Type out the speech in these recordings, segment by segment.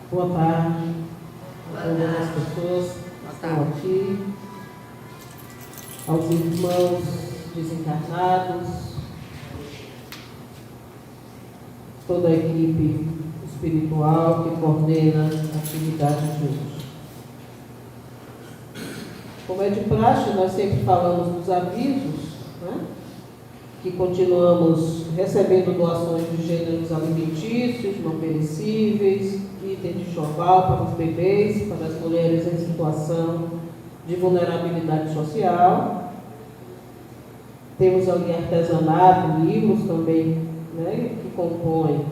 Boa tarde a todas as pessoas que estão aqui, aos irmãos desencarnados, toda a equipe espiritual que coordena a atividade de hoje. Como é de praxe, nós sempre falamos dos avisos, né? Que continuamos recebendo doações de gêneros alimentícios, não perecíveis, itens de enxoval para os bebês, para as mulheres em situação de vulnerabilidade social. Temos ali artesanato, livros também, né, que compõem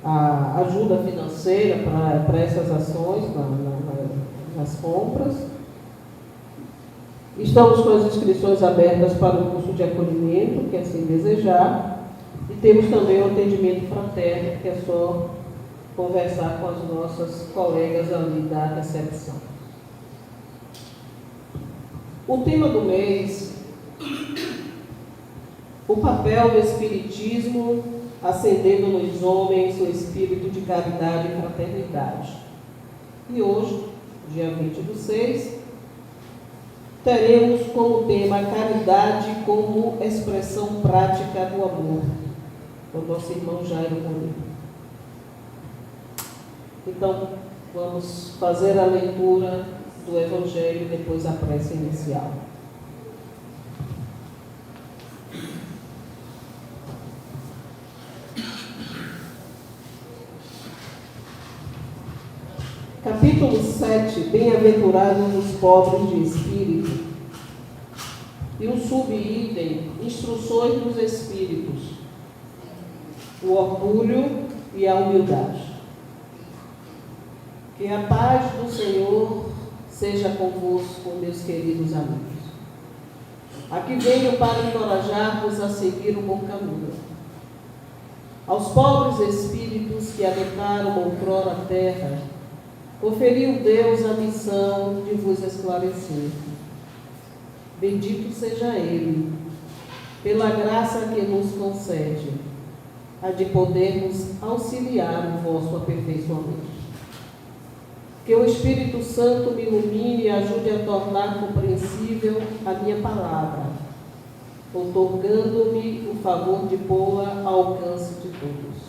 a ajuda financeira para essas ações nas compras. Estamos com as inscrições abertas para o curso de acolhimento, que assim desejar, e temos também o atendimento fraterno, que é só conversar com as nossas colegas ali da recepção. O tema do mês, o papel do Espiritismo acendendo nos homens o espírito de caridade e fraternidade. E hoje, dia 20/6, teremos como tema a caridade como expressão prática do amor, o nosso irmão Jairo Moreira. Então, vamos fazer a leitura do Evangelho e depois a prece inicial. Capítulo 7, Bem-aventurados os pobres de espírito. E o subitem, Instruções dos Espíritos, o orgulho e a humildade. Que a paz do Senhor seja convosco, meus queridos amigos. Aqui venho para encorajar-vos a seguir o bom caminho. Aos pobres espíritos que habitaram outrora a terra, conferiu Deus a missão de vos esclarecer. Bendito seja Ele, pela graça que nos concede, a de podermos auxiliar o vosso aperfeiçoamento. Que o Espírito Santo me ilumine e ajude a tornar compreensível a minha palavra, outorgando-me o favor de pô-la ao alcance de todos.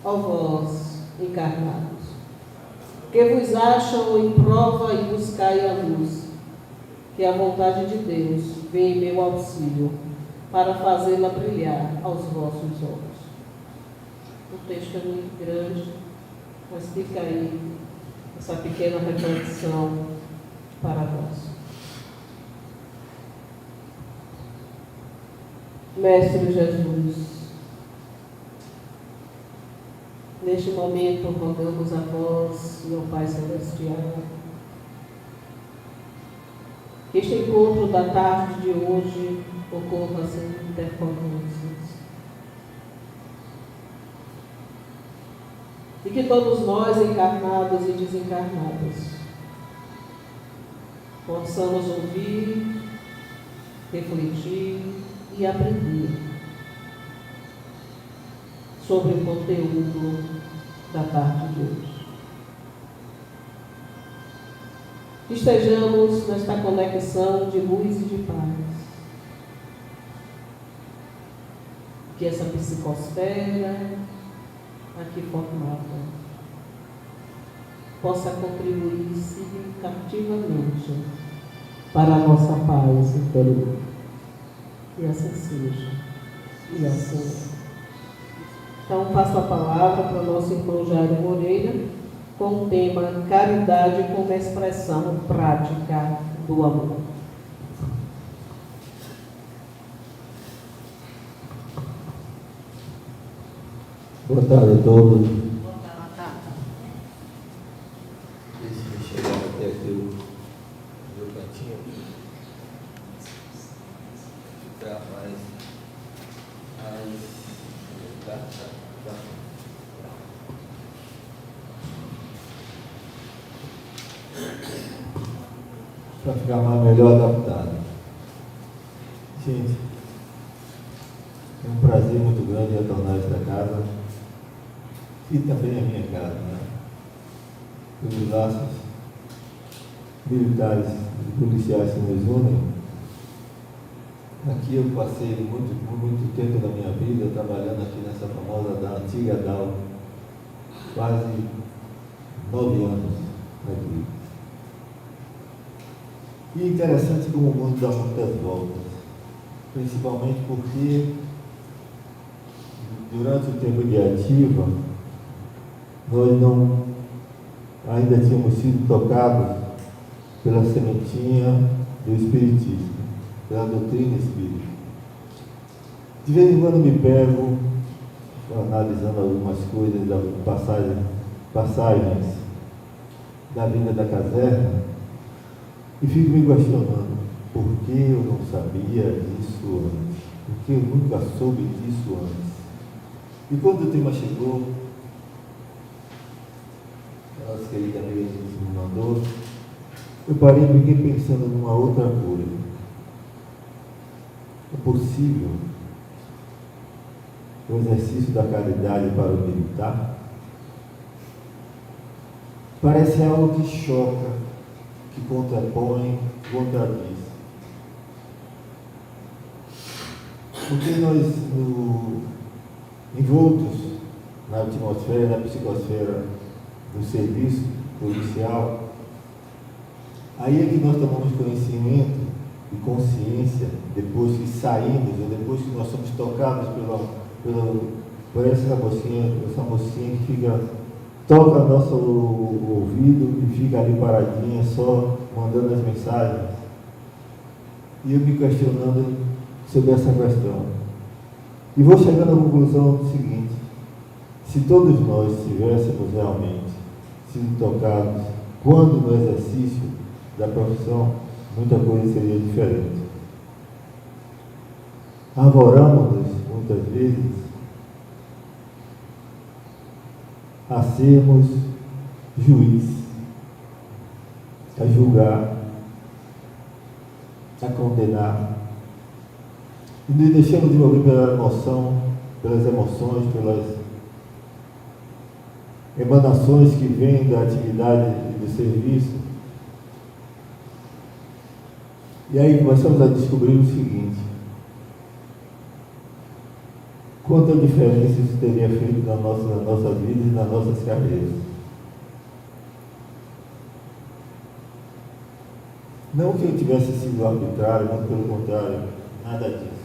Ó vós, encarnados, que vos acham em prova e buscai a luz, que a vontade de Deus vem em meu auxílio, para fazê-la brilhar aos vossos olhos. O texto é muito grande, mas fica aí essa pequena reflexão para nós. Mestre Jesus, neste momento rogamos a vós e ao Pai Celestial que este encontro da tarde de hoje ocorra sem intercorrências. E que todos nós, encarnados e desencarnados, possamos ouvir, refletir e aprender sobre o conteúdo da tarde de hoje. Estejamos nesta conexão de luz e de paz. Que essa psicosfera aqui formada possa contribuir significativamente para a nossa paz interior. E assim seja. E assim é. Então, passo a palavra para o nosso irmão Jairo Moreira, com o tema Caridade como expressão prática do amor. Boa tarde a todos. Boa tarde. Deixa eu chegar até aqui o meu cantinho. Ficar mais. Tá. Para ficar mais melhor adaptado. Gente, é um prazer muito grande retornar a esta casa e também a minha casa, né? pelos laços militares e policiais que nos unem. Aqui eu passei muito tempo da minha vida trabalhando aqui nessa famosa da antiga DAO, quase 9 anos aqui. E é interessante como o mundo dá muitas voltas, principalmente porque durante o tempo de ativa nós ainda tínhamos sido tocados pela sementinha do Espiritismo, pela doutrina espírita. De vez em quando me pego analisando algumas coisas, passagens da vida da caserna, e fico me questionando, por que eu não sabia disso antes? Por que eu nunca soube disso antes? E quando o tema chegou, a nossa querida amiga me mandou, eu parei e fiquei pensando numa outra coisa. É possível o exercício da caridade para o militar? Parece algo que choca, que contrapõe, contradiz. Porque nós, envoltos na atmosfera, na psicosfera do serviço policial, aí é que nós tomamos conhecimento e consciência, depois que saímos, ou depois que nós somos tocados por essa mocinha que toca nosso ouvido e fica ali paradinha, só mandando as mensagens. E eu me questionando sobre essa questão. E vou chegando à conclusão do seguinte: se todos nós tivéssemos realmente sido tocados quando no exercício da profissão, muita coisa seria diferente. Arvoramos-nos, muitas vezes, a sermos juiz, a julgar, a condenar. E nos deixamos envolver pela emoção, pelas emoções, pelas emanações que vêm da atividade e do serviço. E aí começamos a descobrir o seguinte: quanta diferença isso teria feito na nossa vida e nas nossas carreiras. Não que eu tivesse sido arbitrário, muito pelo contrário, nada disso.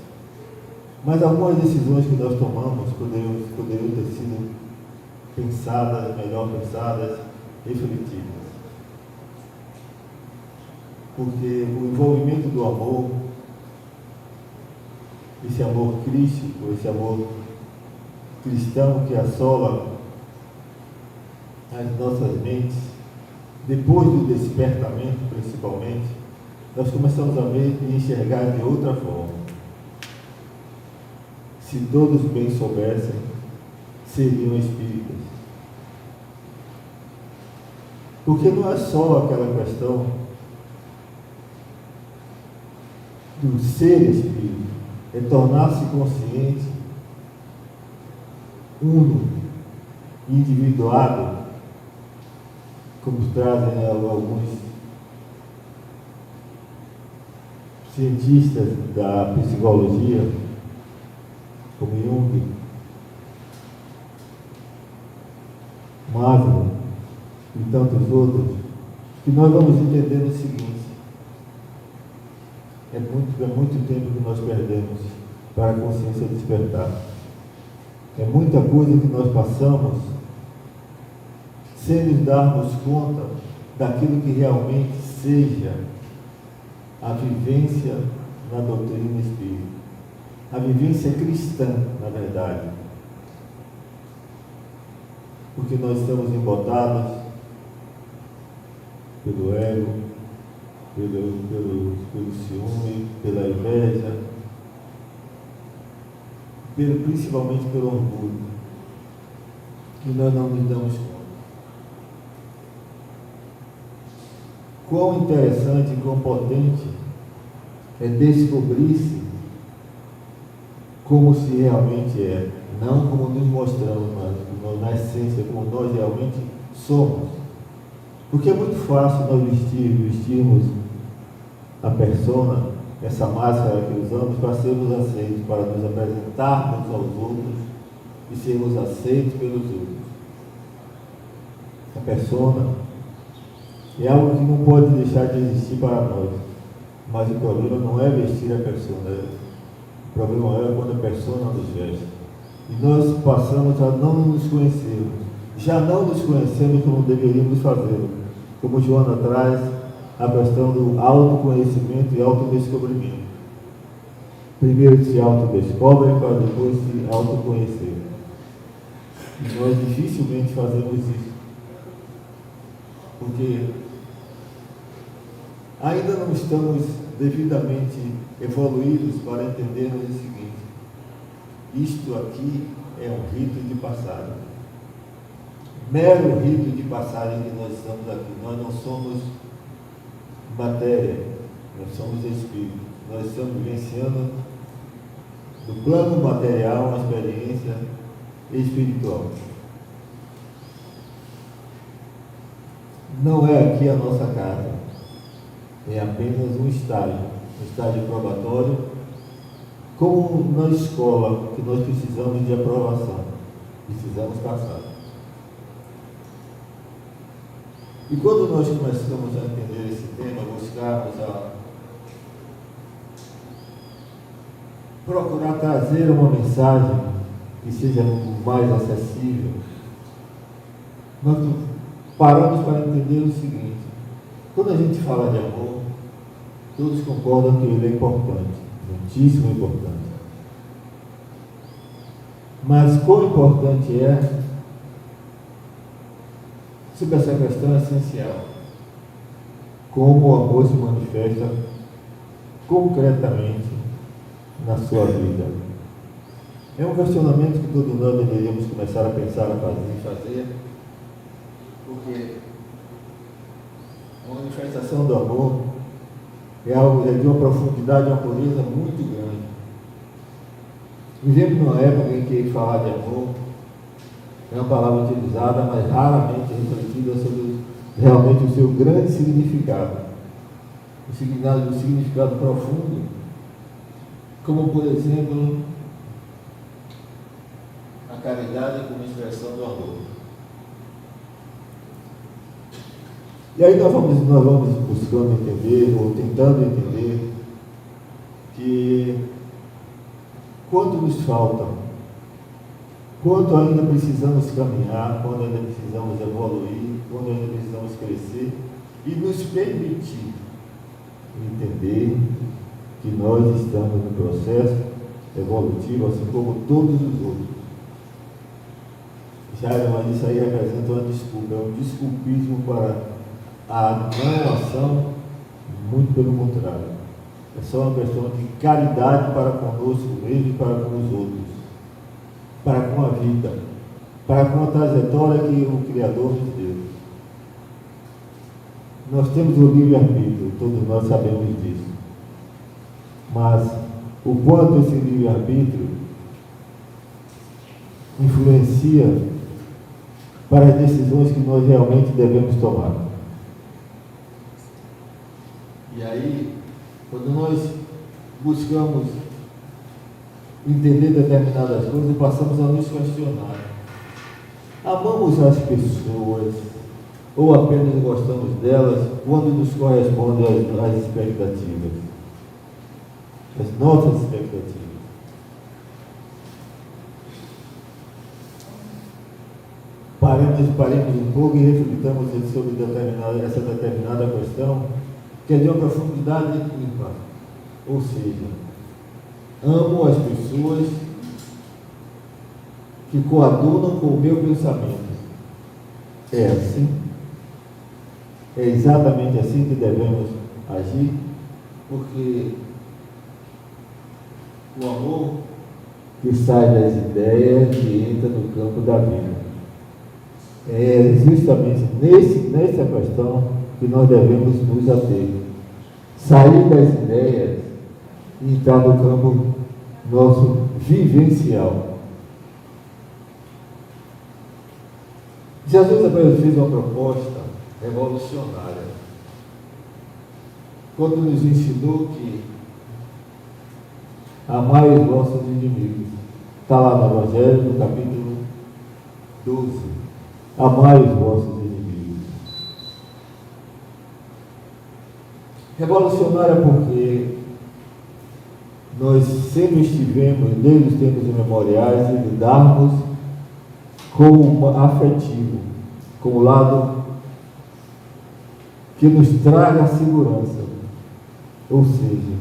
Mas algumas decisões que nós tomamos poderiam ter sido pensadas, melhor pensadas, refletidas. Porque o envolvimento do amor, esse amor crístico, esse amor cristão que assola as nossas mentes, depois do despertamento principalmente, nós começamos a ver e enxergar de outra forma. Se todos bem soubessem, seriam espíritas. Porque não é só aquela questão do ser espírita, é tornar-se consciente, uno, individuado, como trazem alguns cientistas da psicologia, como Jung, Maslow e tantos outros, que nós vamos entender o seguinte: é muito tempo que nós perdemos para a consciência despertar. É muita coisa que nós passamos sem nos darmos conta daquilo que realmente seja a vivência na doutrina espírita. A vivência cristã, na verdade. Porque nós estamos embotados pelo ego, pelo ciúme, pela inveja, principalmente pelo orgulho. E nós não nos damos conta. Quão interessante e quão potente é descobrir-se como se realmente é, não como nos mostramos, mas na essência, como nós realmente somos. Porque é muito fácil nós vestirmos a persona, essa máscara que usamos, para sermos aceitos, para nos apresentarmos aos outros e sermos aceitos pelos outros. A persona é algo que não pode deixar de existir para nós, mas o problema não é vestir a persona, o problema é quando a persona nos veste. E nós passamos a não nos conhecermos, já não nos conhecemos como deveríamos fazer, como Joana traz a questão do autoconhecimento e autodescobrimento. Primeiro se autodescobre para depois se autoconhecer. E nós dificilmente fazemos isso, porque ainda não estamos devidamente evoluídos para entendermos o seguinte: isto aqui é um rito de passagem, mero rito de passagem que nós estamos aqui. Nós não somos matéria, nós somos espírito. Nós estamos vivenciando do plano material uma experiência espiritual. Não é aqui a nossa casa, é apenas um estágio probatório, como na escola, que nós precisamos de aprovação, precisamos passar. E quando nós começamos a entender esse tema, buscarmos a procurar trazer uma mensagem que seja mais acessível, nós paramos para entender o seguinte: quando a gente fala de amor, todos concordam que ele é importante, muitíssimo importante. Mas quão importante é, sobre essa questão essencial, como o amor se manifesta concretamente na sua vida. É um questionamento que todos nós deveríamos começar a pensar, a fazer, porque a manifestação do amor é algo de uma profundidade, uma pureza muito grande. Vivemos numa época em que falar de amor é uma palavra utilizada, mas raramente refletida sobre realmente o seu grande significado, o significado profundo, como, por exemplo, a caridade como expressão do amor. E aí nós vamos buscando entender, ou tentando entender, que quanto nos falta, quanto ainda precisamos caminhar, quanto ainda precisamos evoluir, quanto ainda precisamos crescer e nos permitir entender que nós estamos no processo evolutivo, assim como todos os outros. Jair, mas isso aí representa uma desculpa, é um desculpismo para a não ação, muito pelo contrário. É só uma questão de caridade para conosco mesmo e para com os outros, para com a vida, para com a trajetória que o Criador nos deu. Nós temos o livre-arbítrio, todos nós sabemos disso. Mas o quanto esse livre-arbítrio influencia para as decisões que nós realmente devemos tomar. E aí, quando nós buscamos entender determinadas coisas, passamos a nos questionar: amamos as pessoas ou apenas gostamos delas quando nos correspondem às expectativas, as nossas expectativas? Paremos um pouco e reflitamos sobre essa determinada questão, que é de uma profundidade ímpar. Ou seja, amo as pessoas que coadunam com o meu pensamento. É assim? É exatamente assim que devemos agir? Porque o amor que sai das ideias e entra no campo da vida. É justamente nessa questão que nós devemos nos ater. Sair das ideias e entrar no campo nosso vivencial. Jesus fez uma proposta revolucionária, quando nos ensinou que amai os vossos inimigos. Está lá no Evangelho, no capítulo 12. Amai os vossos inimigos. Revolucionária porque nós sempre estivemos, desde os tempos imemoriais, em lidarmos com o afetivo, com o lado que nos traga segurança. Ou seja,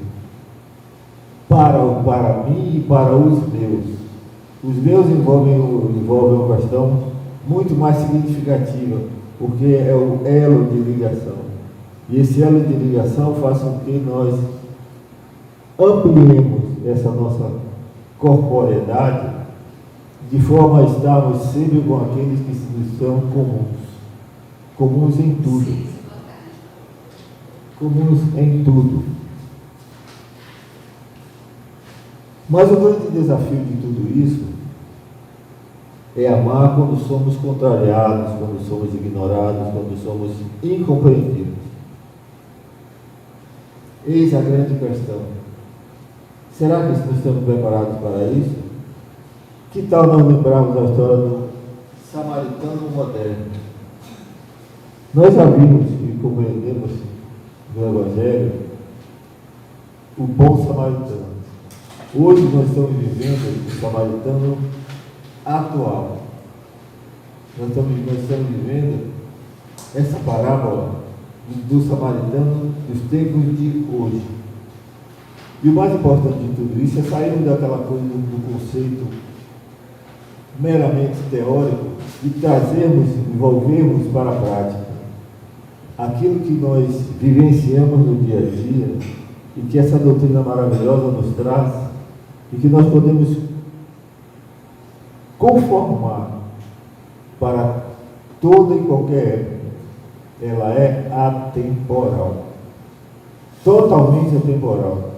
para mim e para os meus. Os meus envolvem uma questão muito mais significativa, porque é o elo de ligação. E esse elo de ligação faz com que nós ampliemos essa nossa corporeidade de forma a estarmos sempre com aqueles que nos são comuns em tudo. Comuns em tudo. Mas o grande desafio de tudo isso é amar quando somos contrariados, quando somos ignorados, quando somos incompreendidos. Eis a grande questão. Será que nós estamos preparados para isso? Que tal nós lembrarmos a história do samaritano moderno? Nós já vimos e compreendemos no Evangelho o bom samaritano. Hoje nós estamos vivendo o samaritano atual. Nós estamos vivendo essa parábola do samaritano dos tempos de hoje. E o mais importante de tudo isso é sairmos daquela coisa do conceito meramente teórico e trazermos, envolvermos para a prática aquilo que nós vivenciamos no dia a dia e que essa doutrina maravilhosa nos traz e que nós podemos conformar para toda e qualquer época. Ela é atemporal, totalmente atemporal.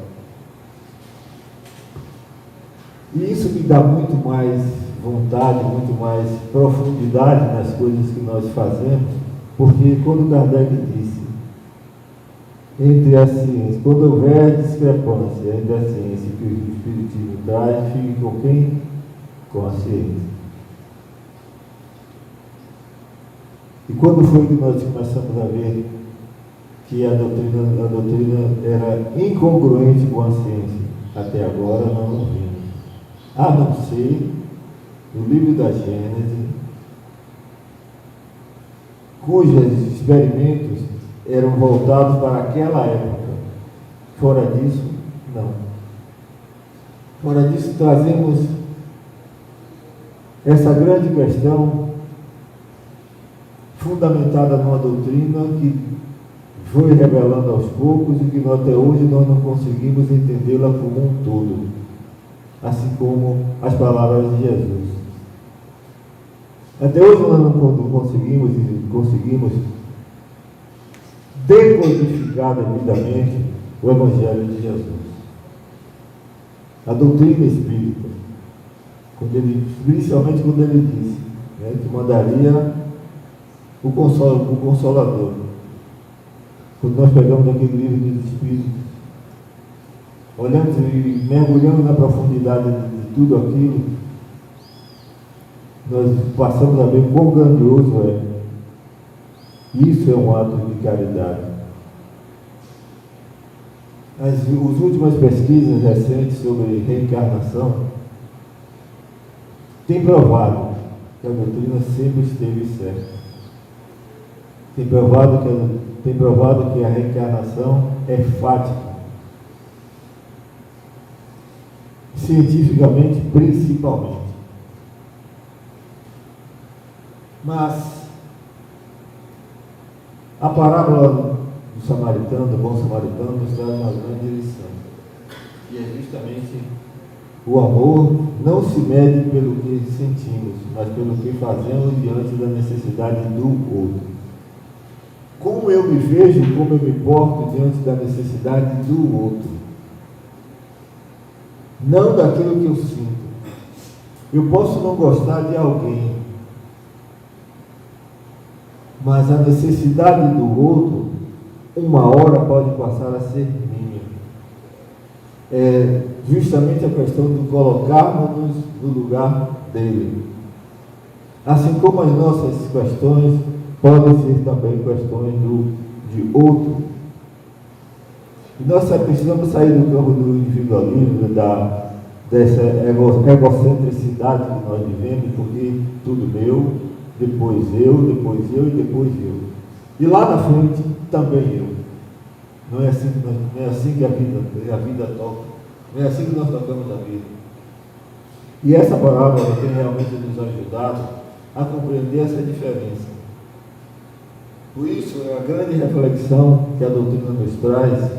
E isso me dá muito mais vontade, muito mais profundidade nas coisas que nós fazemos, porque quando Kardec disse, entre a ciência, quando houver discrepância entre a ciência que o Espiritismo traz, fique com quem? Com a ciência. E quando foi que nós começamos a ver que a doutrina era incongruente com a ciência? Até agora não vimos. A não ser o livro da Gênese, cujos experimentos eram voltados para aquela época. Fora disso, não. Fora disso, trazemos essa grande questão fundamentada numa doutrina que foi revelando aos poucos e que até hoje nós não conseguimos entendê-la como um todo, assim como as palavras de Jesus. Até hoje nós não conseguimos decodificar devidamente o Evangelho de Jesus. A doutrina espírita, principalmente quando ele disse, que mandaria o Consolador. Quando nós pegamos aquele livro dos Espíritos, olhamos e mergulhamos na profundidade de tudo aquilo, nós passamos a ver quão grandioso é. Isso é um ato de caridade. As últimas pesquisas recentes sobre reencarnação têm provado que a doutrina sempre esteve certa. Tem provado que a reencarnação é fática. Cientificamente, principalmente. Mas a parábola do samaritano, do bom samaritano, nos traz uma grande lição. E é justamente o amor não se mede pelo que sentimos, mas pelo que fazemos diante da necessidade do outro. Como eu me vejo, como eu me porto diante da necessidade do outro. Não daquilo que eu sinto. Eu posso não gostar de alguém, mas a necessidade do outro, uma hora pode passar a ser minha. É justamente a questão de colocarmos-nos no lugar dele. Assim como as nossas questões podem ser também questões de outro. E nós precisamos sair do campo do individualismo, dessa egocentricidade que nós vivemos, porque tudo meu, depois eu, depois eu e depois eu. E lá na frente também eu. Não é assim que a vida toca. Não é assim que nós tocamos a vida. E essa parábola tem realmente nos ajudado a compreender essa diferença. Por isso, a grande reflexão que a doutrina nos traz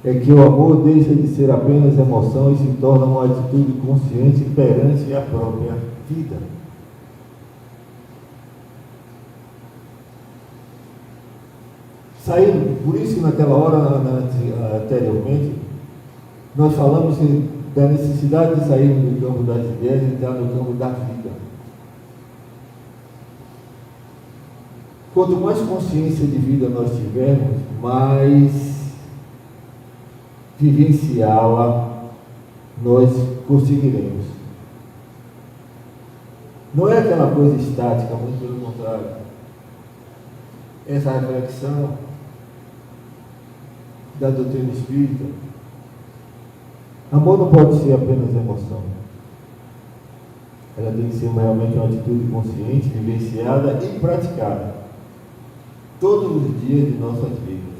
é que o amor deixa de ser apenas emoção e se torna uma atitude consciente perante a própria vida. Por isso que naquela hora, anteriormente, nós falamos da necessidade de sair do campo das ideias e entrar no campo da vida. Quanto mais consciência de vida nós tivermos, mais vivenciá-la nós conseguiremos. Não é aquela coisa estática, muito pelo contrário. Essa reflexão da doutrina espírita, amor não pode ser apenas emoção. Ela tem que ser realmente uma atitude consciente, vivenciada e praticada todos os dias de nossas vidas.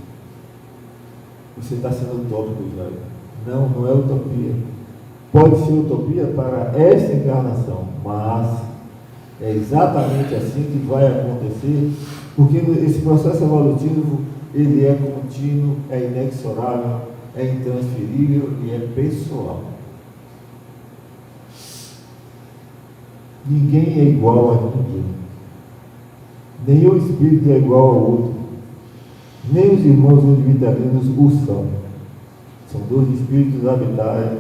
Você está sendo utópico, Jair. Não é utopia. Pode ser utopia para esta encarnação, mas é exatamente assim que vai acontecer, porque esse processo evolutivo, ele é contínuo, é inexorável, é intransferível e é pessoal. Ninguém é igual a ninguém. Nenhum espírito é igual ao outro. Nem os irmãos univitalinos o são. São dois espíritos habitais,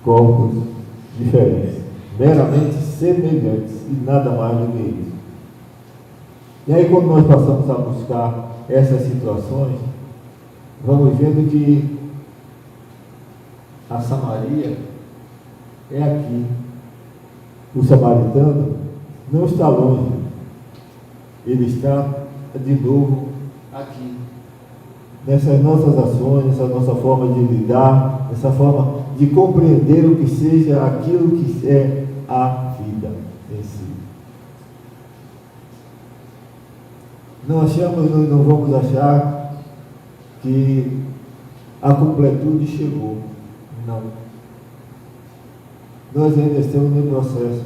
corpos diferentes, meramente semelhantes e nada mais do que isso. E aí, quando nós passamos a buscar essas situações, vamos vendo que a Samaria é aqui. O samaritano não está longe. Ele está de novo aqui. Nessas nossas ações, nessa nossa forma de lidar, nessa forma de compreender o que seja aquilo que é a vida em si. Não vamos achar que a completude chegou. Não. Nós ainda estamos no processo.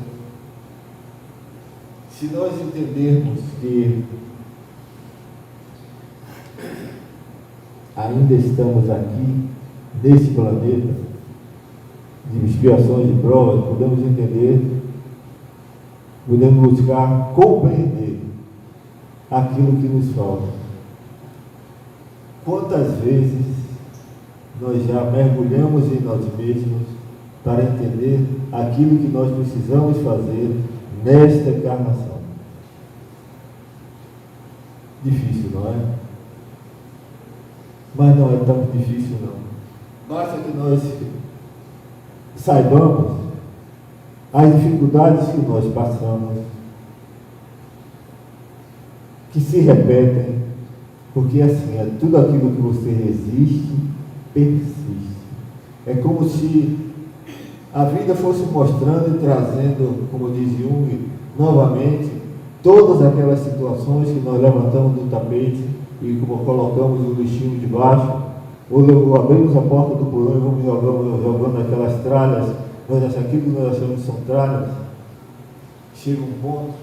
Se nós entendermos que ainda estamos aqui, nesse planeta, de expiações e provas, podemos entender, podemos buscar compreender aquilo que nos falta. Quantas vezes nós já mergulhamos em nós mesmos para entender aquilo que nós precisamos fazer nesta encarnação? Difícil, não é? Mas não é tão difícil, não. Basta que nós saibamos as dificuldades que nós passamos, que se repetem, porque assim, é tudo aquilo que você resiste, persiste. É como se a vida fosse mostrando e trazendo, como diz Jung, novamente, todas aquelas situações que nós levantamos do tapete e como colocamos o lixinho debaixo, ou abrimos a porta do porão e vamos jogando aquelas tralhas, aquilo que nós achamos que são tralhas. Chega um ponto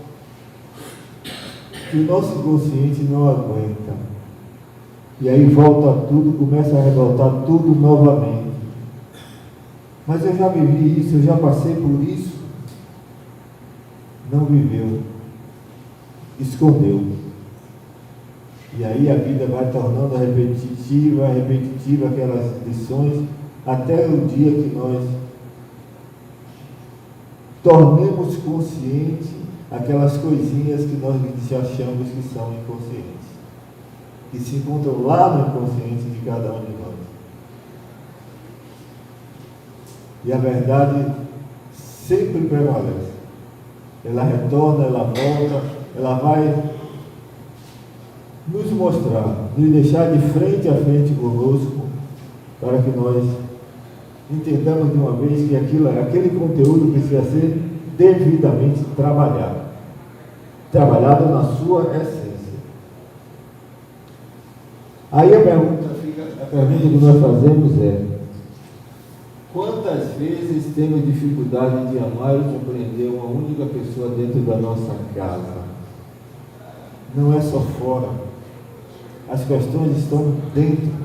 que o nosso inconsciente não aguenta. E aí volta tudo, começa a revoltar tudo novamente. Mas eu já vivi isso, eu já passei por isso. Não viveu. Escondeu. E aí a vida vai tornando repetitiva aquelas lições, até o dia que nós tornemos consciente aquelas coisinhas que nós achamos que são inconscientes, que se encontram lá no inconsciente de cada um de nós. E a verdade sempre prevalece. Ela retorna, ela volta, ela vai nos mostrar, nos deixar de frente a frente conosco, para que nós entendamos de uma vez que aquele conteúdo precisa ser devidamente trabalhado na sua essência. Aí a pergunta que nós fazemos é: quantas vezes temos dificuldade de amar e compreender uma única pessoa dentro da nossa casa? Não é só fora, as questões estão dentro.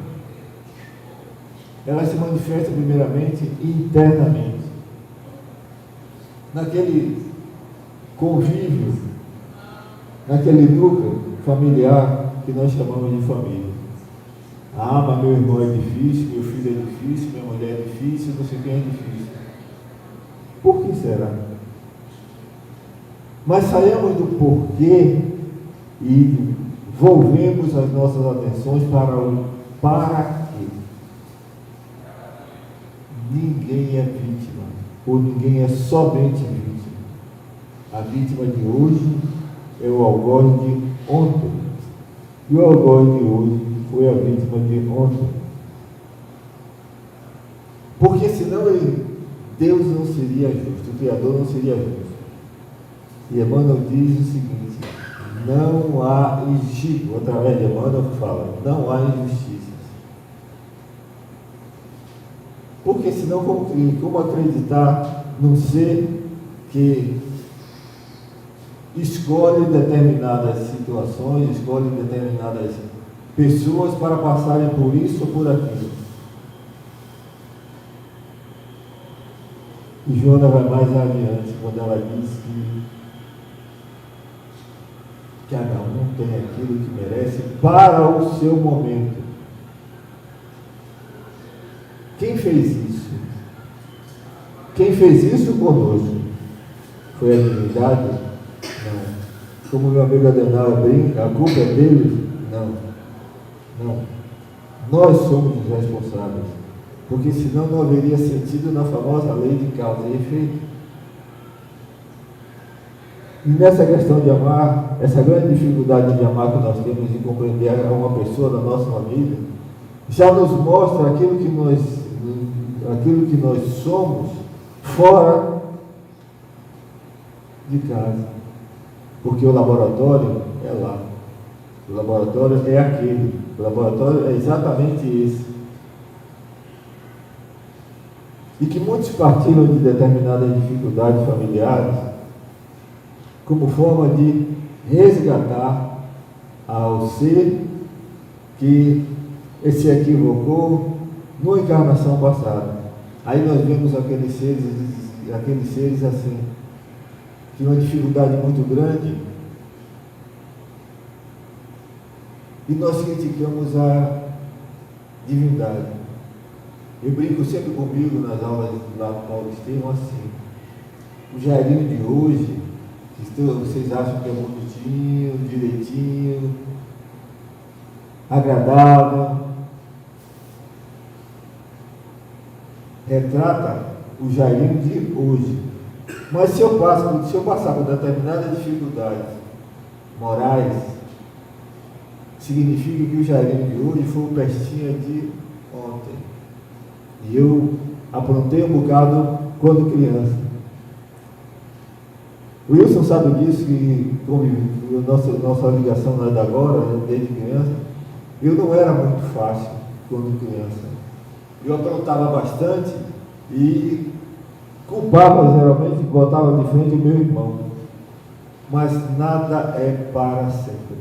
Elas se manifestam primeiramente internamente, naquele convívio, naquele núcleo familiar que nós chamamos de família. Ah, mas meu irmão é difícil, meu filho é difícil, minha mulher é difícil, não sei quem é difícil. Por que será? Mas saímos do porquê e volvemos as nossas atenções para o para quê. Ninguém é vítima, ou ninguém é somente vítima. A vítima de hoje é o algoz de ontem, e o algoz de hoje foi a vítima de ontem. Porque senão Deus não seria justo, o Criador não seria justo. E Emmanuel diz o seguinte: não há injustiça, através de Emmanuel fala, não há injustiças. Porque senão como acreditar num ser que escolhe determinadas situações, escolhe determinadas pessoas para passarem por isso ou por aquilo? E Joana vai mais adiante quando ela diz que cada um tem aquilo que merece para o seu momento. Quem fez isso? Quem fez isso conosco? Foi a divindade? Não. Como meu amigo Adenauer brinca, a culpa é deles? Não. Nós somos os responsáveis. Porque senão não haveria sentido na famosa lei de causa e efeito. E nessa questão de amar, essa grande dificuldade de amar que nós temos em compreender uma pessoa da nossa família, já nos mostra aquilo que nós somos fora de casa. Porque o laboratório é lá. O laboratório é aquele. O laboratório é exatamente esse. E que muitos partilham de determinadas dificuldades familiares como forma de resgatar ao ser que se equivocou numa encarnação passada. Aí nós vemos aqueles seres assim, que uma dificuldade muito grande, e nós criticamos a divindade. Eu brinco sempre comigo nas aulas lá do Paulo Estevam assim: o Jairinho de hoje, vocês acham que é bonitinho, direitinho, agradável, retrata o Jairinho de hoje. Mas se eu passar por determinadas dificuldades morais, significa que o Jairinho de hoje foi o Pestinha de ontem. E eu aprontei um bocado quando criança. O Wilson sabe disso, que nossa ligação não é da agora, desde criança. Eu não era muito fácil quando criança. Eu aprontava bastante e culpava geralmente, botava de frente o meu irmão. Mas nada é para sempre.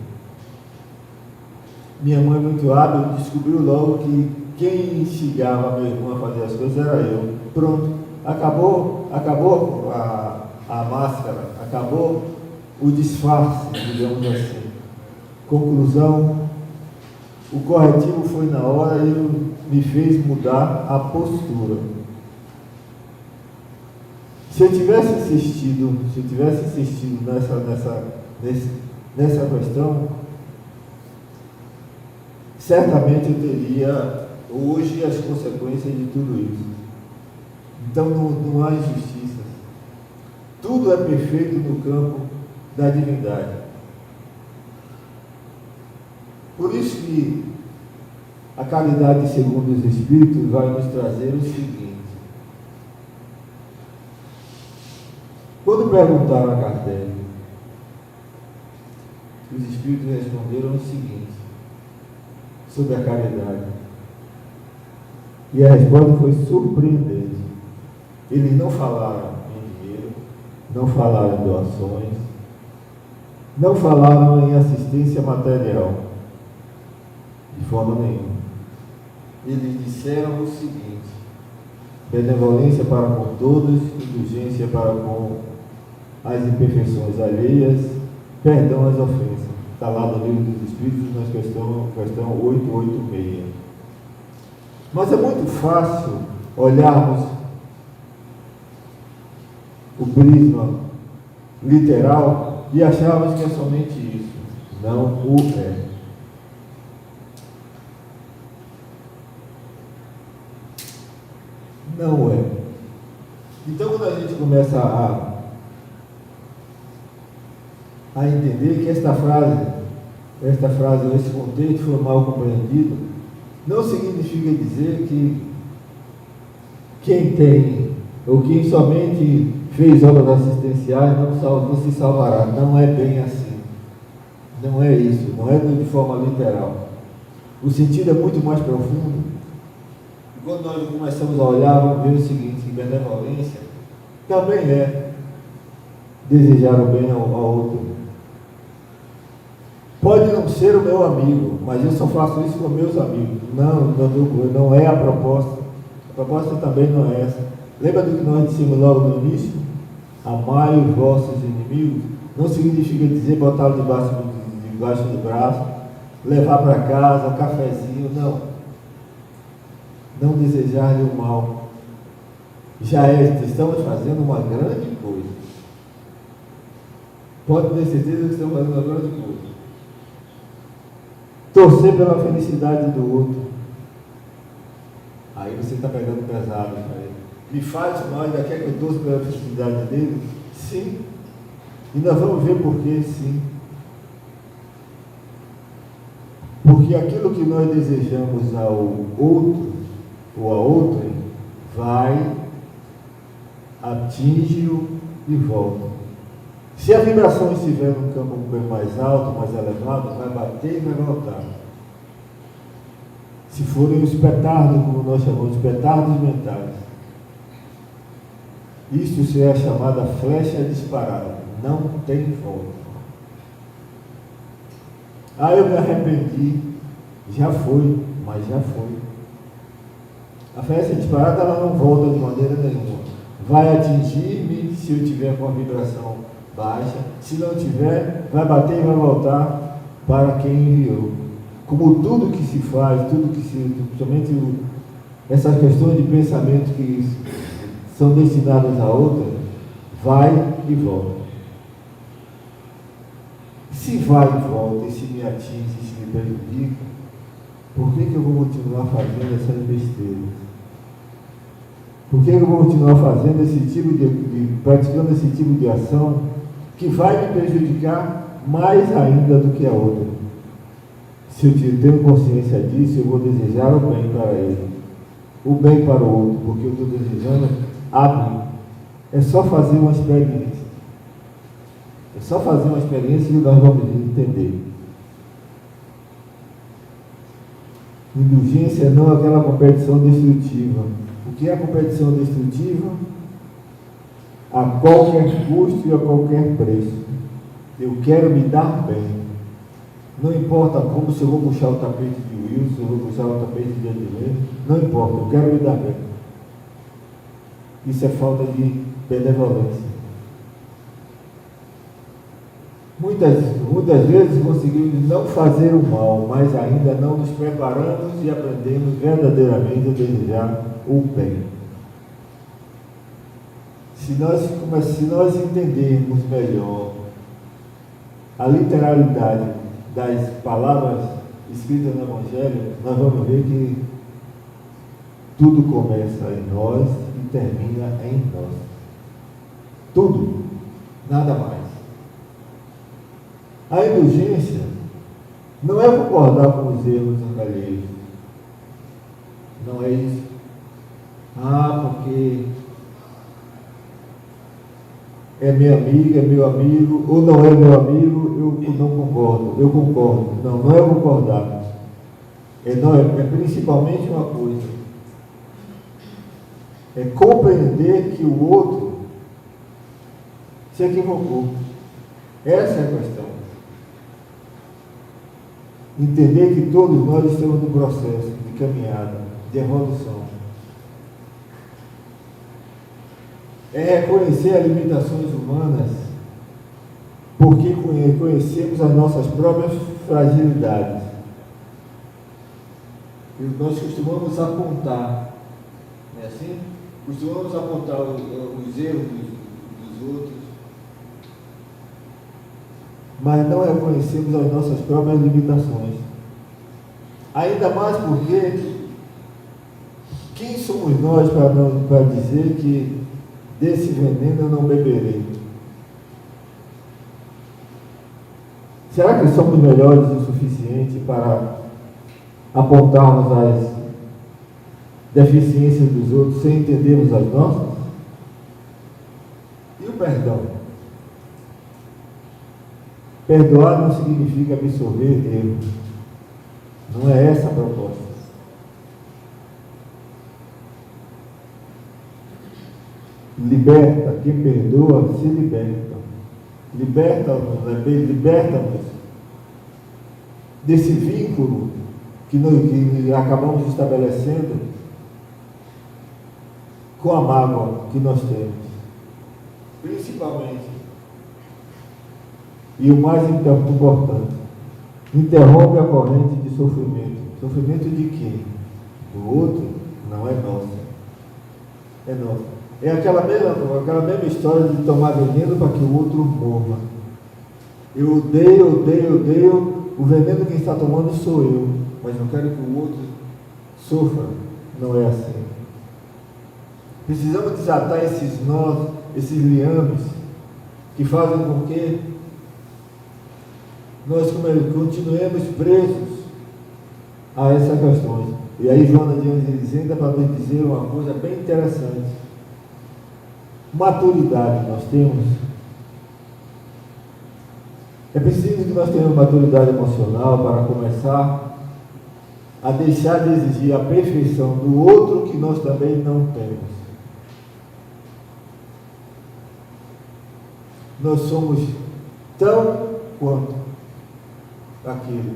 Minha mãe, muito hábil, descobriu logo que quem instigava meu irmão a fazer as coisas era eu. Pronto, acabou a máscara, acabou o disfarce, digamos assim. Conclusão, o corretivo foi na hora e ele me fez mudar a postura. Se eu tivesse insistido nessa questão, certamente eu teria hoje as consequências de tudo isso. Então não há injustiça. Tudo é perfeito no campo da divindade. Por isso que a caridade segundo os Espíritos vai nos trazer o seguinte. Quando perguntaram a Kardec, os Espíritos responderam o seguinte, sobre a caridade. E a resposta foi surpreendente. Eles não falaram em dinheiro, não falaram em doações, não falaram em assistência material, de forma nenhuma. Eles disseram o seguinte: benevolência para com todos, indulgência para com as imperfeições alheias, perdão às ofensas. Está lá no Livro dos Espíritos, na questão 886. Mas é muito fácil olharmos o prisma literal e acharmos que é somente isso. Não o é. Não é. Então, quando a gente começa a entender que esta frase, esse contexto foi mal compreendido, não significa dizer que quem tem, ou quem somente fez obras assistenciais não se salvará. Não é bem assim. Não é isso. Não é de forma literal. O sentido é muito mais profundo. E quando nós começamos a olhar, vamos ver o seguinte: que benevolência também é desejar o bem ao outro. Pode não ser o meu amigo, mas eu só faço isso com meus amigos. Não é a proposta. A proposta também não é essa. Lembra do que nós dissemos logo no início? Amai os vossos inimigos. Não significa dizer botá-lo debaixo do braço, levar para casa, um cafezinho, não. Não desejar-lhe o mal. Estamos fazendo uma grande coisa. Pode ter certeza que estamos fazendo uma grande coisa. Torcer pela felicidade do outro. Aí você está pegando pesado para ele. Me faz mal, ainda quer que eu torça pela felicidade dele? Sim. E nós vamos ver por que sim. Porque aquilo que nós desejamos ao outro, ou a outra, vai, atinge-o e volta. Se a vibração estiver num campo bem mais alto, mais elevado, vai bater e vai voltar. Se forem os petardos, como nós chamamos, petardos mentais, isso é a chamada flecha disparada. Não tem volta. Eu me arrependi. Já foi, mas já foi. A flecha disparada ela não volta de maneira nenhuma. Vai atingir-me se eu tiver com a vibração baixa. Se não tiver, vai bater e vai voltar para quem enviou. Como tudo que se faz, principalmente essas questões de pensamento que são destinadas a outra, vai e volta. Se vai e volta, e se me atinge, e se me prejudica, por que eu vou continuar fazendo essas besteiras? Por que eu vou continuar fazendo praticando esse tipo de ação que vai me prejudicar mais ainda do que a outra? Se eu tenho consciência disso, eu vou desejar o bem para ele, o bem para o outro, porque eu estou desejando a mim. É só fazer uma experiência. É só fazer uma experiência e nós vamos entender. Indulgência não é aquela competição destrutiva. O que é a competição destrutiva? A qualquer custo e a qualquer preço. Eu quero me dar bem. Não importa como, se eu vou puxar o tapete de Wilson, se eu vou puxar o tapete de Edilene, não importa, eu quero me dar bem. Isso é falta de benevolência. Muitas vezes conseguimos não fazer o mal, mas ainda não nos preparamos e aprendemos verdadeiramente a desejar o bem. se nós entendermos melhor a literalidade das palavras escritas no Evangelho, nós vamos ver que tudo começa em nós e termina em nós. Tudo, nada mais. A indulgência não é concordar com os erros alheios. Não é isso. Porque é minha amiga, é meu amigo, ou não é meu amigo, eu não concordo. Eu concordo. Não é concordar. É principalmente uma coisa. É compreender que o outro se equivocou. Essa é a questão. Entender que todos nós estamos no processo de caminhada, de evolução. É reconhecer as limitações humanas, porque conhecemos as nossas próprias fragilidades. E nós costumamos apontar, não é assim? Costumamos apontar os erros dos outros, mas não reconhecemos as nossas próprias limitações. Ainda mais porque quem somos nós para dizer que desse veneno eu não beberei? Será que somos melhores o suficiente para apontarmos as deficiências dos outros sem entendermos as nossas? E o perdão? Perdoar não significa absorver erros. Não é essa a proposta. Liberta, quem perdoa se liberta. Liberta-nos desse vínculo que acabamos estabelecendo com a mágoa que nós temos. Principalmente. E o mais importante, interrompe a corrente de sofrimento. Sofrimento de quem? Do outro? Não é nosso. É nosso. É aquela mesma história de tomar veneno para que o outro morra. Eu odeio. O veneno quem está tomando sou eu, mas não quero que o outro sofra. Não é assim. Precisamos desatar esses nós, esses liames, que fazem com que nós continuemos presos a essas questões. E aí Joana de Ângeles ainda para nos dizer uma coisa bem interessante. Maturidade nós temos. É preciso que nós tenhamos maturidade emocional para começar a deixar de exigir a perfeição do outro que nós também não temos. Nós somos tão quanto aquilo.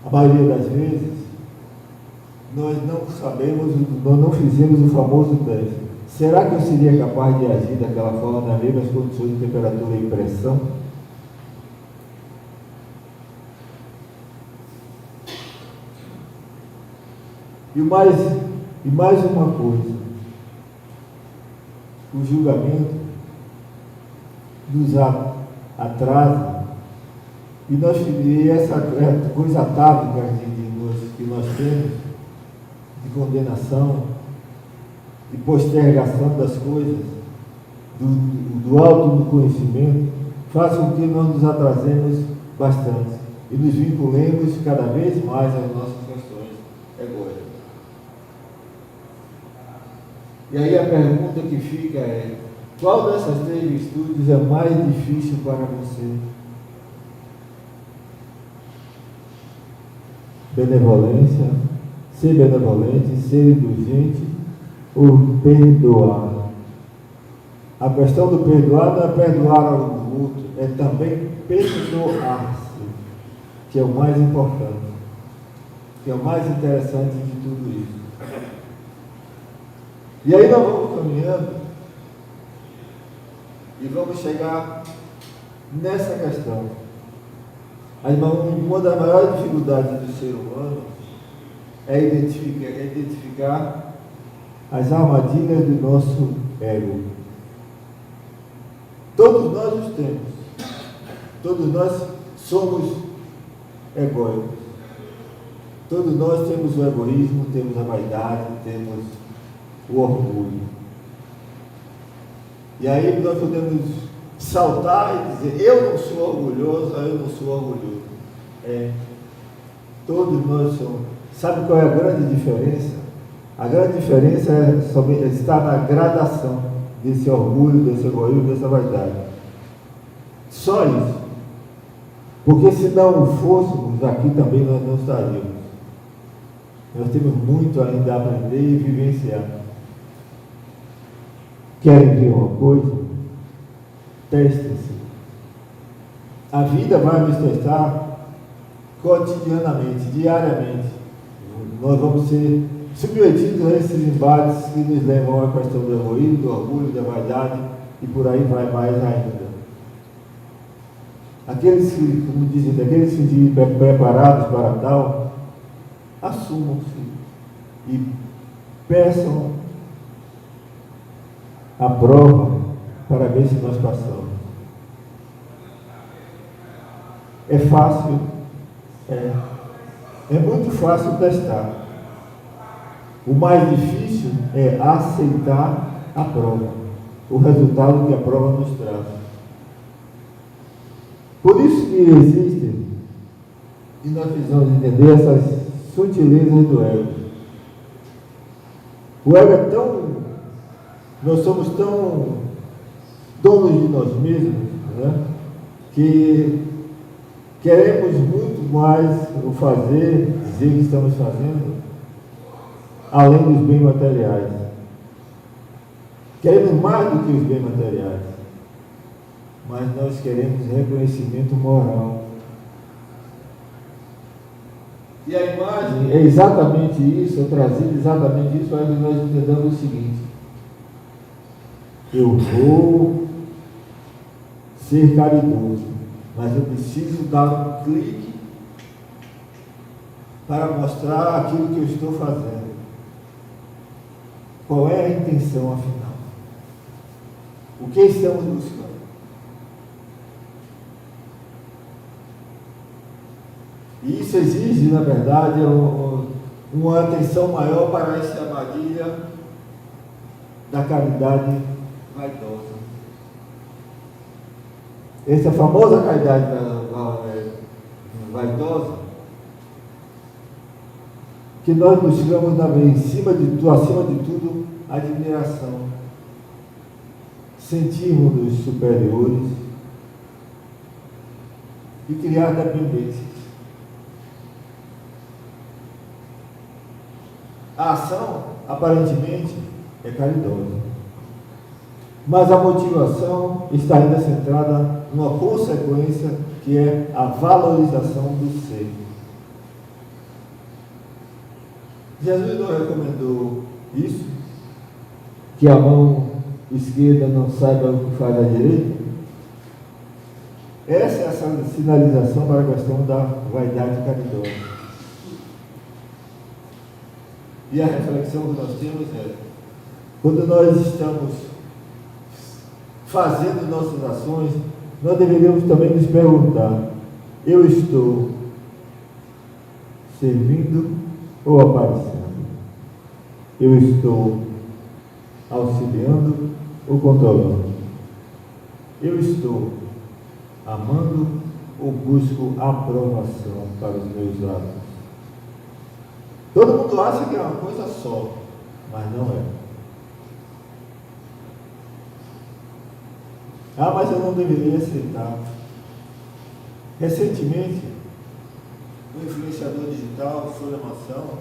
A maioria das vezes, nós não sabemos, nós não fizemos o famoso teste. Será que eu seria capaz de agir daquela forma nas mesmas condições de temperatura e pressão? E mais uma coisa. O julgamento nos atrasa e essa coisa atávica que nós temos de condenação, de postergação das coisas, do autoconhecimento, faz com que nós nos atrasemos bastante e nos vinculemos cada vez mais às nossas questões egóicas. E aí a pergunta que fica é: qual dessas três virtudes é mais difícil para você? Benevolência, ser benevolente, ser indulgente ou perdoar? A questão do perdoar não é perdoar ao outro, é também perdoar-se, que é o mais importante, que é o mais interessante de tudo isso. E aí nós vamos caminhando e vamos chegar nessa questão. Uma das maiores dificuldades do ser humano é identificar as armadilhas do nosso ego. Todos nós os temos. Todos nós somos egóicos. Todos nós temos o egoísmo, temos a vaidade, temos o orgulho. E aí nós podemos saltar e dizer, eu não sou orgulhoso, eu não sou orgulhoso. Todos nós somos. Sabe qual é a grande diferença? A grande diferença está na gradação desse orgulho, desse egoísmo, dessa vaidade. Só isso. Porque se não fôssemos, aqui também nós não estaríamos. Nós temos muito ainda a aprender e vivenciar. Querem ver uma coisa? Testem-se. A vida vai nos testar cotidianamente, diariamente. Nós vamos ser submetidos a esses embates que nos levam à questão do egoísmo, do orgulho, da vaidade e por aí vai mais ainda. Aqueles que, como dizem, aqueles que se dizem preparados para tal, assumam-se e peçam a prova para ver se nós passamos. É fácil? É muito fácil testar. O mais difícil é aceitar a prova, o resultado que a prova nos traz. Por isso que existem, e nós precisamos entender essas sutilezas do ego. O ego é tão, nós somos tão donos de nós mesmos, né, que queremos muito mais o fazer, dizer que estamos fazendo, além dos bens materiais. Queremos mais do que os bens materiais, mas nós queremos reconhecimento moral. E a imagem é exatamente isso, é trazido exatamente isso para que nós entendamos o seguinte: eu vou ser caridoso, mas eu preciso dar um clique para mostrar aquilo que eu estou fazendo. Qual é a intenção afinal? O que estamos buscando? E isso exige, na verdade, uma atenção maior para essa armadilha da caridade vaidosa. Essa famosa caridade vaidosa, que nós buscamos acima de tudo, admiração. Sentirmos-nos superiores e criar dependência. A ação, aparentemente, é caridosa, mas a motivação está ainda centrada numa consequência que é a valorização do ser. Jesus não recomendou isso? Que a mão esquerda não saiba o que faz a direita? Essa é a sinalização para a questão da vaidade caridosa. E a reflexão que nós temos é: quando nós estamos fazendo nossas ações, nós deveríamos também nos perguntar: eu estou servindo ou aparecendo? Eu estou auxiliando ou controlando? Eu estou amando ou busco aprovação para os meus atos? Todo mundo acha que é uma coisa só, mas não é. Mas eu não deveria aceitar. Recentemente, o influenciador digital foi à mansão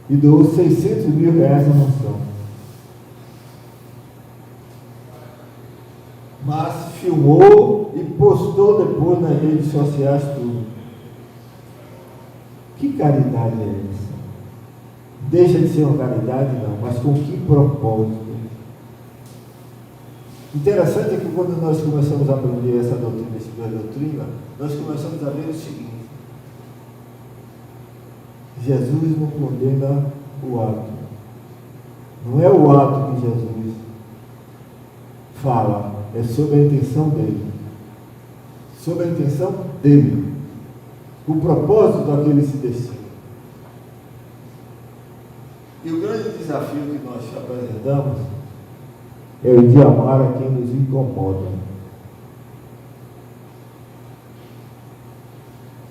e doou 600 mil reais à mansão. Mas filmou e postou depois nas redes sociais tudo. Que caridade é essa? Deixa de ser uma caridade, não, mas com que propósito? Interessante é que quando nós começamos a aprender essa doutrina, nós começamos a ver o seguinte: Jesus não condena o ato. Não é o ato que Jesus fala, é sobre a intenção dele. Sobre a intenção dele. O propósito a que ele se destina. E o grande desafio que nós apresentamos é o de amar a quem nos incomoda.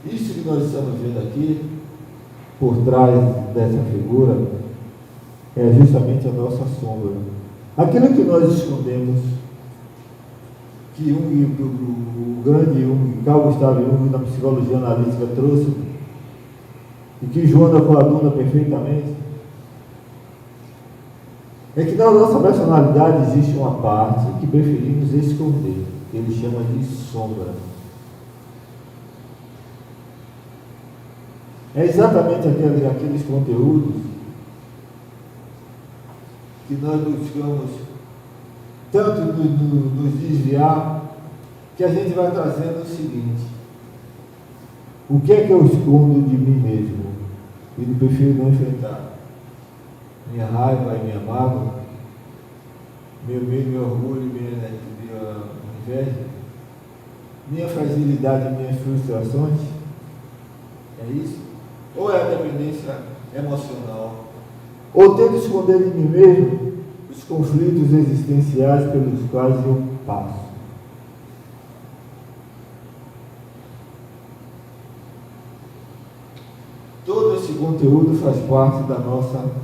Isso que nós estamos vendo aqui, por trás dessa figura, é justamente a nossa sombra. Aquilo que nós escondemos, que o grande Jung, Carl Gustav Jung, na psicologia analítica trouxe, e que Joana coaduna perfeitamente, é que na nossa personalidade existe uma parte que preferimos esconder. Ele chama de sombra. É exatamente aqueles conteúdos que nós buscamos tanto nos desviar, que a gente vai trazendo o seguinte: o que é que eu escondo de mim mesmo e prefiro não enfrentar? Minha raiva e minha mágoa, meu medo, meu orgulho, minha inveja, minha fragilidade e minhas frustrações. É isso? Ou é a dependência emocional? Ou tento esconder de mim mesmo os conflitos existenciais pelos quais eu passo? Todo esse conteúdo faz parte da nossa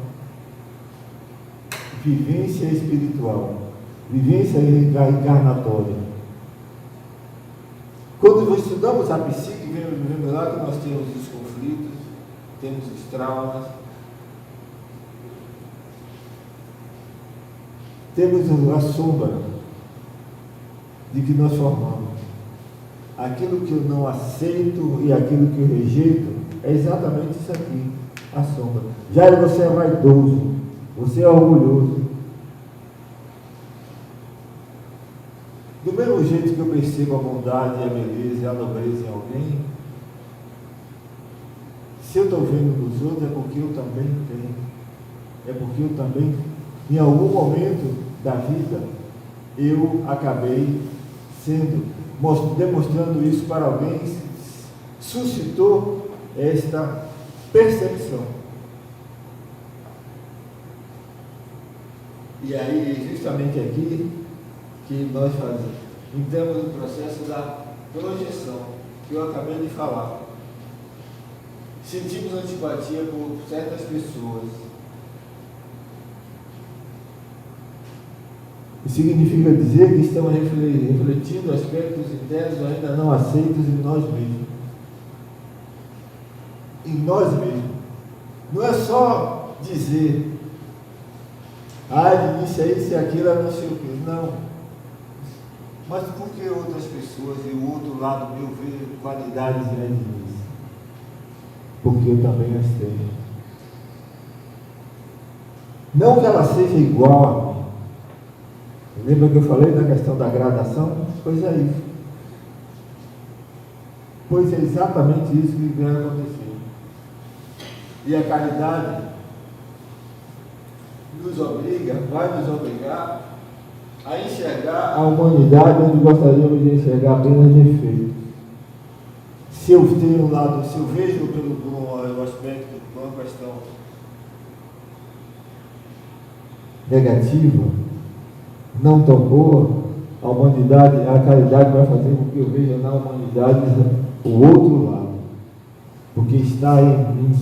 vivência espiritual, vivência encarnatória. Quando estudamos a psique, vemos lá que nós temos os conflitos, temos os traumas, temos a sombra de que nós formamos. Aquilo que eu não aceito e aquilo que eu rejeito é exatamente isso aqui, a sombra. Já você é vaidoso, você é orgulhoso. Do mesmo jeito que eu percebo a bondade, a beleza e a nobreza em alguém, se eu estou vendo nos outros, é porque eu também tenho. É porque eu também, em algum momento da vida, eu acabei demonstrando isso para alguém, suscitou esta percepção. E aí, justamente aqui, que nós fazemos, entramos no processo da projeção, que eu acabei de falar. Sentimos antipatia por certas pessoas. Isso significa dizer que estamos refletindo aspectos internos ainda não aceitos em nós mesmos. Em nós mesmos. Não é só dizer, de isso aí, se aquilo, não sei o quê. Não. Mas por que outras pessoas e o outro lado meu vê qualidades em mim? Porque eu também as tenho. Não que ela seja igual a mim. Lembra que eu falei da questão da gradação? Pois é isso. Pois é exatamente isso que vai acontecer. E a caridade vai nos obrigar a enxergar a humanidade onde gostaríamos de enxergar apenas defeitos. Se eu tenho um lado, se eu vejo pelo aspecto, por uma questão negativa, não tão boa, a humanidade, a caridade vai fazer com que eu veja na humanidade o outro lado, porque está em mim.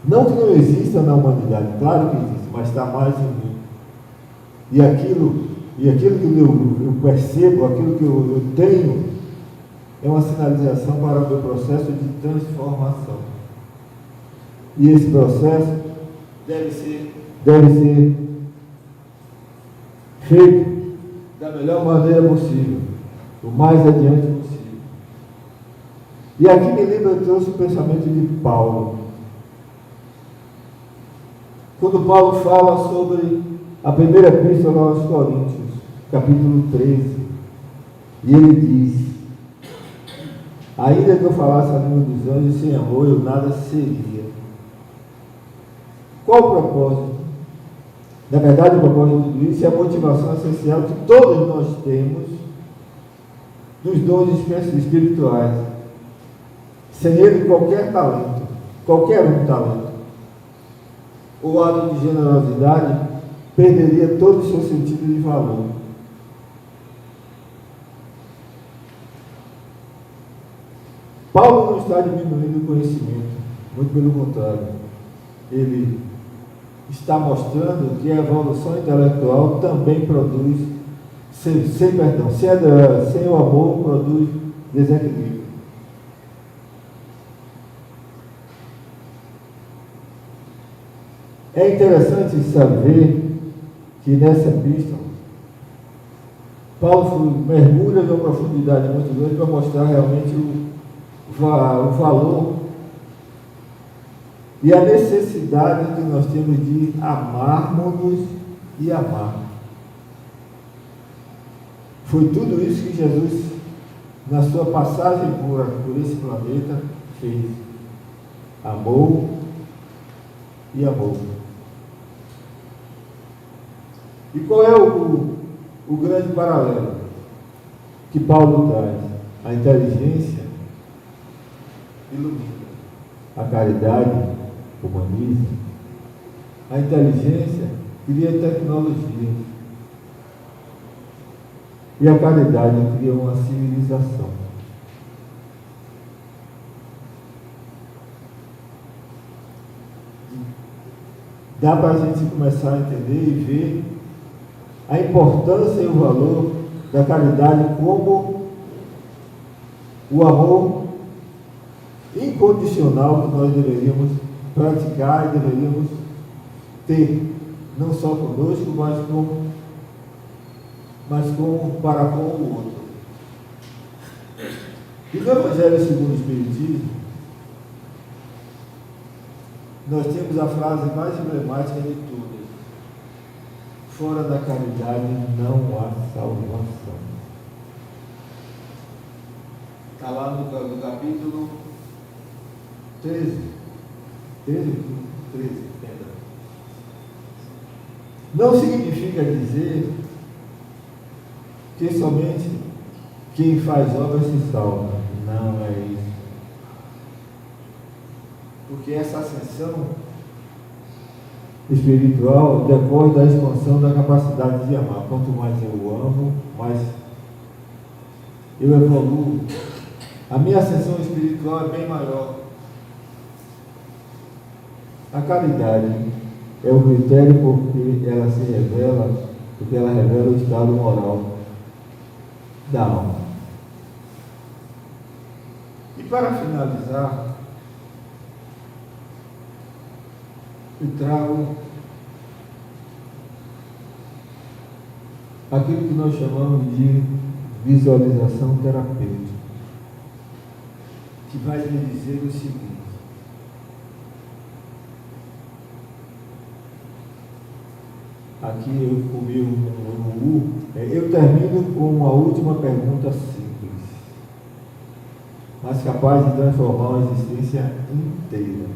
Não que não exista na humanidade, claro que existe, mas está mais em mim. E aquilo que eu percebo, aquilo que eu tenho, é uma sinalização para o meu processo de transformação. E esse processo deve ser feito da melhor maneira possível, o mais adiante possível. E aqui me lembra, eu trouxe o pensamento de Paulo. Quando Paulo fala sobre a primeira epístola aos Coríntios, capítulo 13, e ele diz: Ainda que eu falasse a língua dos anjos, sem amor eu nada seria. Qual o propósito? Na verdade, o propósito de tudo isso é a motivação essencial que todos nós temos dos dons espirituais. Sem ele, qualquer talento, qualquer um talento, o ato de generosidade perderia todo o seu sentido de valor. Paulo não está diminuindo o conhecimento, muito pelo contrário. Ele está mostrando que a evolução intelectual também produz, sem o amor, produz desequilíbrio. É interessante saber que nessa epístola, Paulo mergulha numa profundidade muito grande para mostrar realmente o valor e a necessidade que nós temos de amarmos-nos e amar. Foi tudo isso que Jesus, na sua passagem por esse planeta, fez. Amou e amou. E qual é o grande paralelo que Paulo traz? A inteligência ilumina, a caridade humaniza, a inteligência cria tecnologia e a caridade cria uma civilização. Dá para a gente começar a entender e ver a importância e o valor da caridade como o amor incondicional que nós deveríamos praticar e deveríamos ter, não só conosco, mas para com o outro. E no Evangelho segundo o Espiritismo, nós temos a frase mais emblemática de todas: fora da caridade não há salvação. Está lá no capítulo 13, perdão. Não significa dizer que somente quem faz obra se salva. Não é isso. Porque essa ascensão espiritual decorre da expansão da capacidade de amar. Quanto mais eu amo, mais eu evoluo. A minha ascensão espiritual é bem maior. A caridade é o critério porque ela revela o estado moral da alma. E para finalizar, eu trago aquilo que nós chamamos de visualização terapêutica, que vai me dizer o seguinte: aqui eu termino com uma última pergunta simples, mas capaz de transformar a existência inteira.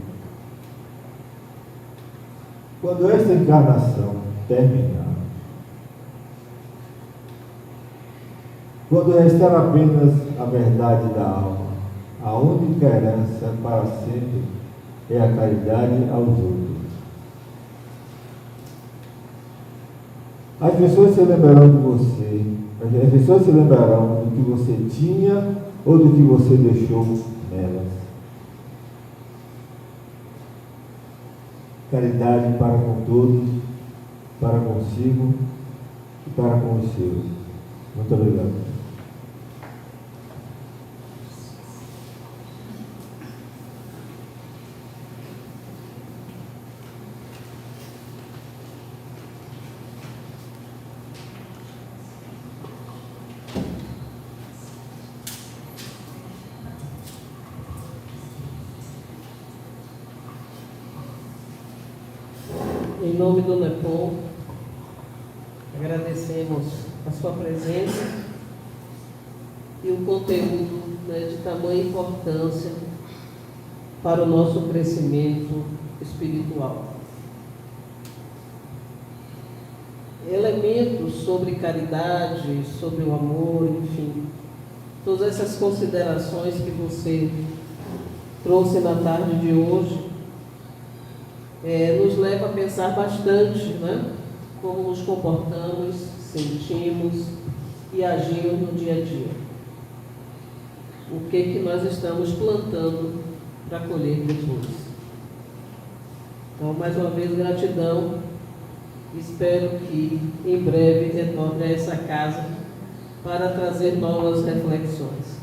Quando esta encarnação terminar, quando restar apenas a verdade da alma, a única herança para sempre é a caridade aos outros. As pessoas se lembrarão de você, as pessoas se lembrarão do que você tinha ou do que você deixou nelas. Caridade para com todos, para consigo e para com os seus. Muito obrigado. Em nome do NEPOM, agradecemos a sua presença e o conteúdo né, de tamanha importância para o nosso crescimento espiritual. Elementos sobre caridade, sobre o amor, enfim, todas essas considerações que você trouxe na tarde de hoje, nos leva a pensar bastante, né? Como nos comportamos, sentimos e agimos no dia a dia. O que nós estamos plantando para colher depois. Então, mais uma vez, gratidão. Espero que em breve retorne a essa casa para trazer novas reflexões.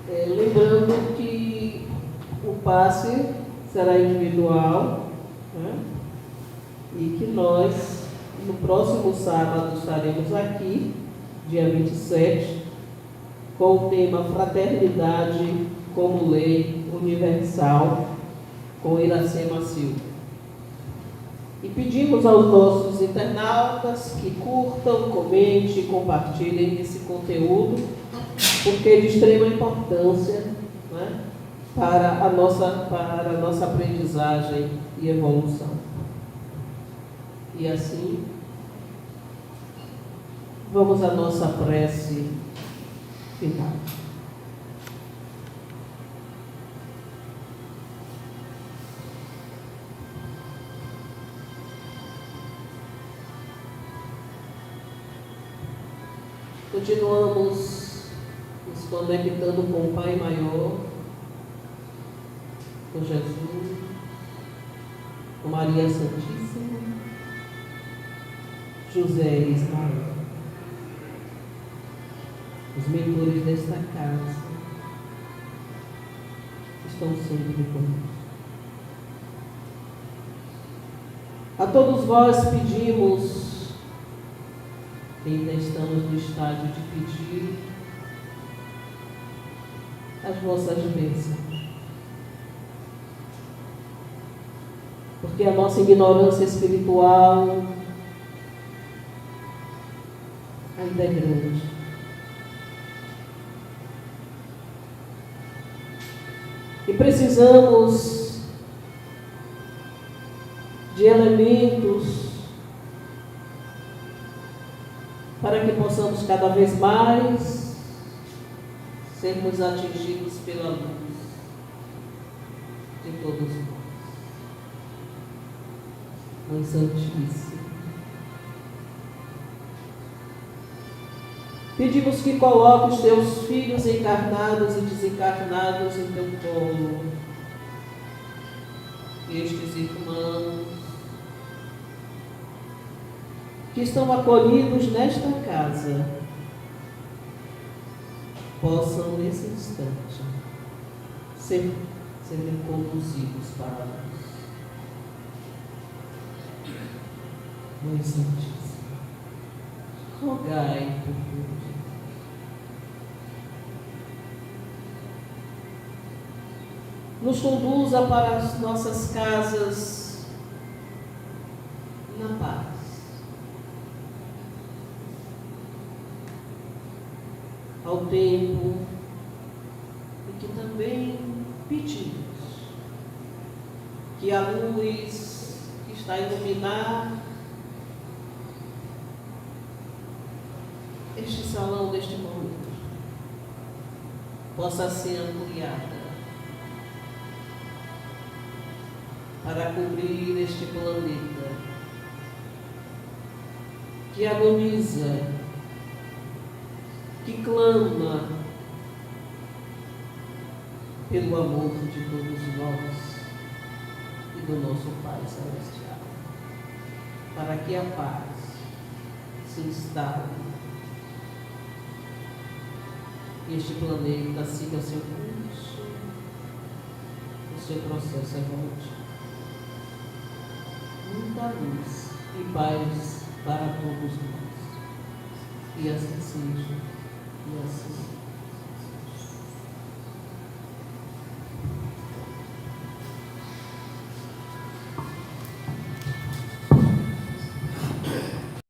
Lembrando que o passe será individual, né? E que nós, no próximo sábado, estaremos aqui, dia 27, com o tema Fraternidade como Lei Universal, com Iracema Silva. E pedimos aos nossos internautas que curtam, comentem, compartilhem esse conteúdo, porque é de extrema importância, né, para a nossa aprendizagem e evolução. E assim, vamos à nossa prece final. Continuamos nos conectando com o Pai Maior, com Jesus, com Maria Santíssima, José e Ismael, os mentores desta casa estão sempre conosco. A todos vós pedimos, ainda estamos no estágio de pedir as vossas bênçãos. Porque a nossa ignorância espiritual ainda é grande. E precisamos de elementos para que possamos cada vez mais sermos atingidos pela luz de todos nós. Mãe Santíssima, pedimos que coloque os teus filhos encarnados e desencarnados em teu colo, estes irmãos que estão acolhidos nesta casa, possam nesse instante serem conduzidos para a luz. Mãe Santíssima, rogai por nós. Nos conduza para as nossas casas na paz. Ao tempo em que também pedimos que a luz que está a iluminar este salão deste momento possa ser ampliada para cobrir este planeta que agoniza, que clama pelo amor de todos nós e do nosso Pai Celestial, para que a paz se instale e este planeta siga seu curso, o seu processo evolutivo. Muita luz e paz para todos nós. E assim seja. E assim.